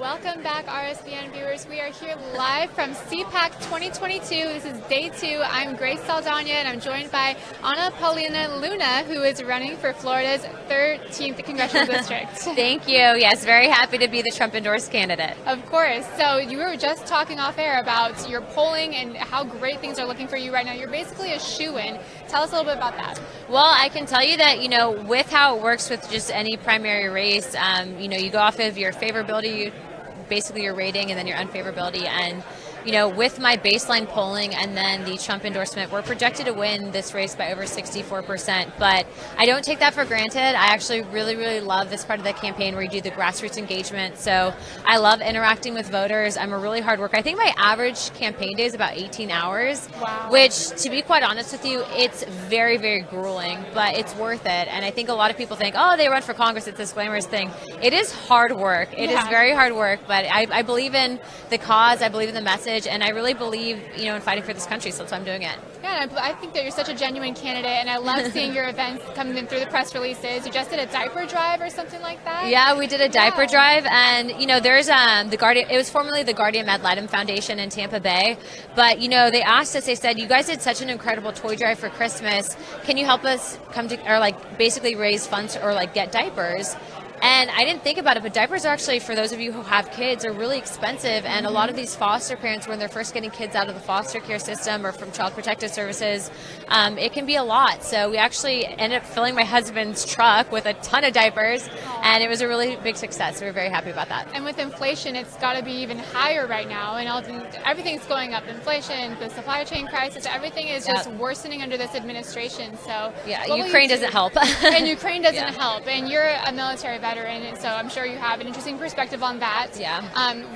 Welcome back, RSBN viewers. We are here live from CPAC 2022. This is day 2. I'm Grace Saldana, and I'm joined by Paulina Luna, who is running for Florida's 13th Congressional District. Thank you. Yes, very happy to be the Trump-endorsed candidate. Of course. So you were just talking off air about your polling and how great things are looking for you right now. You're basically a shoo-in. Tell us a little bit about that. Well, I can tell you that, with how it works with just any primary race, you go off of your favorability, basically your rating, and then your unfavorability. And with my baseline polling and then the Trump endorsement, we're projected to win this race by over 64%. But I don't take that for granted. I actually really, really love this part of the campaign where you do the grassroots engagement. So I love interacting with voters. I'm a really hard worker. I think my average campaign day is about 18 hours, wow. Which, to be quite honest with you, it's very, very grueling, but it's worth it. And I think a lot of people think, oh, they run for Congress, it's this glamorous thing. It is hard work. It is very hard work, but I believe in the cause. I believe in the message. And I really believe, in fighting for this country, so that's why I'm doing it. Yeah, and I think that you're such a genuine candidate, and I love seeing your events coming in through the press releases. You just did a diaper drive or something like that? Yeah, we did a diaper drive, and, there's the Guardian, it was formerly the Guardian Ad Litem Foundation in Tampa Bay, but, they asked us, they said, you guys did such an incredible toy drive for Christmas. Can you help us basically raise funds or, get diapers? And I didn't think about it, but diapers are actually, for those of you who have kids, are really expensive. And a lot of these foster parents, when they're first getting kids out of the foster care system or from Child Protective Services, it can be a lot. So we actually ended up filling my husband's truck with a ton of diapers, and it was a really big success. So we're very happy about that. And with inflation, it's got to be even higher right now. And everything's going up. Inflation, the supply chain crisis, everything is just worsening under this administration. So yeah, Ukraine doesn't help. And Ukraine doesn't help. And you're a military veteran, and so I'm sure you have an interesting perspective on that. Yeah.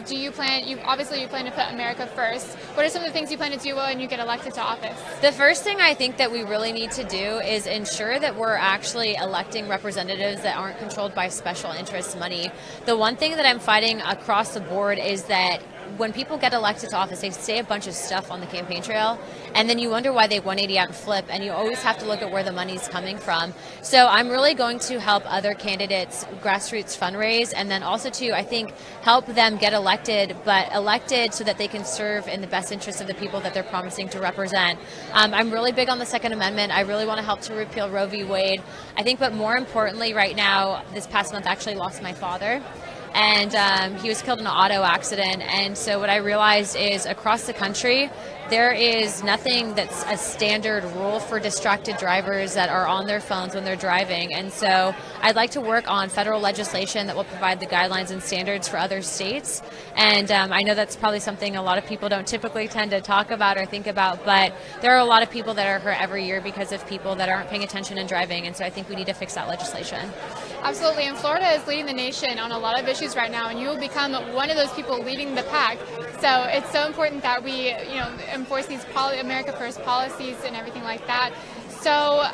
Do you plan? You plan to put America first. What are some of the things you plan to do when you get elected to office? The first thing I think that we really need to do is ensure that we're actually electing representatives that aren't controlled by special interest money. The one thing that I'm fighting across the board is that when people get elected to office, they say a bunch of stuff on the campaign trail, and then you wonder why they 180 out and flip, and you always have to look at where the money's coming from. So I'm really going to help other candidates grassroots fundraise, and then also I think, help them get elected, but elected so that they can serve in the best interest of the people that they're promising to represent. I'm really big on the Second Amendment. I really want to help to repeal Roe v. Wade. I think, but more importantly right now, this past month I actually lost my father. And he was killed in an auto accident. And so what I realized is across the country, there is nothing that's a standard rule for distracted drivers that are on their phones when they're driving. And so I'd like to work on federal legislation that will provide the guidelines and standards for other states. And I know that's probably something a lot of people don't typically tend to talk about or think about, but there are a lot of people that are hurt every year because of people that aren't paying attention in driving. And so I think we need to fix that legislation. Absolutely, and Florida is leading the nation on a lot of issues right now, and you will become one of those people leading the pack. So it's so important that we, enforce these America First policies and everything like that. So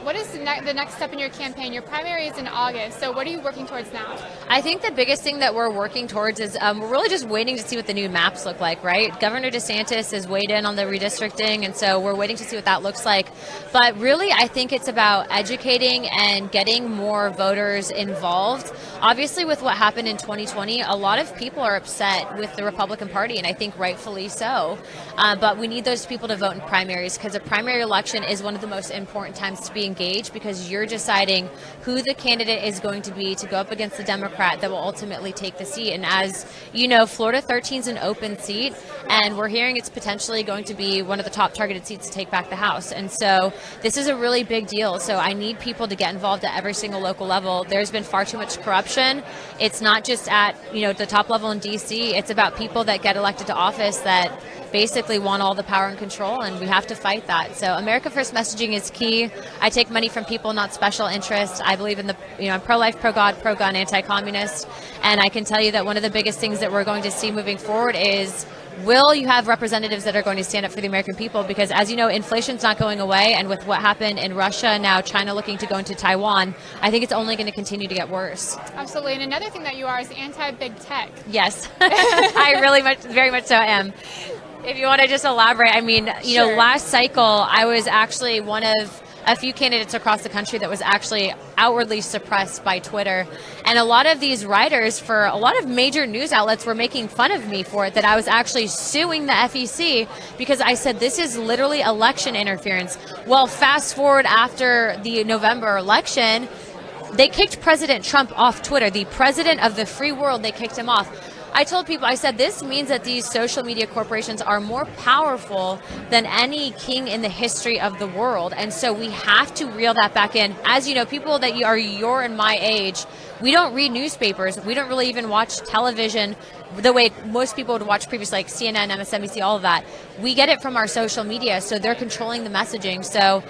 what is the next step in your campaign? Your primary is in August, so what are you working towards now? I think the biggest thing that we're working towards is we're really just waiting to see what the new maps look like, right? Governor DeSantis has weighed in on the redistricting, and so we're waiting to see what that looks like. But really, I think it's about educating and getting more voters involved. Obviously, with what happened in 2020, a lot of people are upset with the Republican Party, and I think rightfully so. But we need those people to vote in primaries, because a primary election is one of the most important times to be engaged, because you're deciding who the candidate is going to be to go up against the Democrat that will ultimately take the seat. And as you know, Florida 13 is an open seat, and we're hearing it's potentially going to be one of the top targeted seats to take back the House. And so this is a really big deal. So I need people to get involved at every single local level. There's been far too much corruption. It's not just at the top level in DC. It's about people that get elected to office that basically want all the power and control, and we have to fight that. So America First messaging is key. I take money from people, not special interests. I believe in I'm pro-life, pro-God, pro-gun, anti-communist, and I can tell you that one of the biggest things that we're going to see moving forward is, will you have representatives that are going to stand up for the American people? Because as you know, inflation's not going away, and with what happened in Russia, now China looking to go into Taiwan, I think it's only going to continue to get worse. Absolutely, and another thing that you are is anti-big tech. Yes, I very much so am. If you want to just elaborate, I mean, Sure. Last cycle, I was actually one of a few candidates across the country that was actually outwardly suppressed by Twitter. And a lot of these writers for a lot of major news outlets were making fun of me for it, that I was actually suing the FEC because I said this is literally election interference. Well, fast forward after the November election, they kicked President Trump off Twitter, the president of the free world. They kicked him off. I told people, I said, this means that these social media corporations are more powerful than any king in the history of the world. And so we have to reel that back in. As you know, people that are your and my age, we don't read newspapers. We don't really even watch television the way most people would watch previously, like CNN, MSNBC, all of that. We get it from our social media, so they're controlling the messaging. So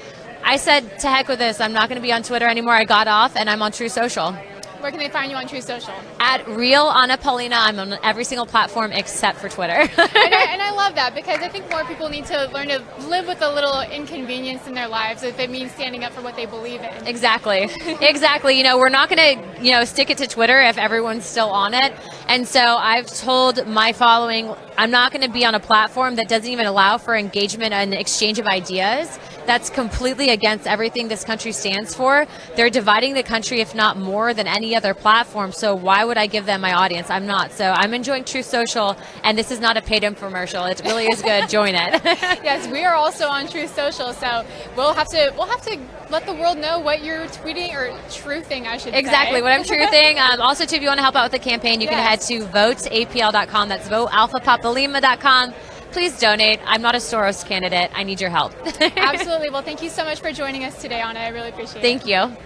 I said, to heck with this. I'm not going to be on Twitter anymore. I got off, and I'm on True Social. Where can they find you on True Social? At Real Anna Paulina. I'm on every single platform except for Twitter. and I love that, because I think more people need to learn to live with a little inconvenience in their lives if it means standing up for what they believe in. Exactly. Exactly. We're not going to, stick it to Twitter if everyone's still on it. And so I've told my following, I'm not going to be on a platform that doesn't even allow for engagement and exchange of ideas. That's completely against everything this country stands for. They're dividing the country, if not more, than any other platform. So why would I give them my audience? I'm not. So I'm enjoying True Social, and this is not a paid infomercial. It really is good. Join it. Yes, we are also on True Social, so we'll have to let the world know what you're tweeting or truthing, I should say. Exactly, what I'm truthing. Also, too, if you want to help out with the campaign, you can head to voteapl.com. That's votealphapapalima.com. Please donate. I'm not a Soros candidate. I need your help. Absolutely. Well, thank you so much for joining us today, Anna. I really appreciate it. Thank you.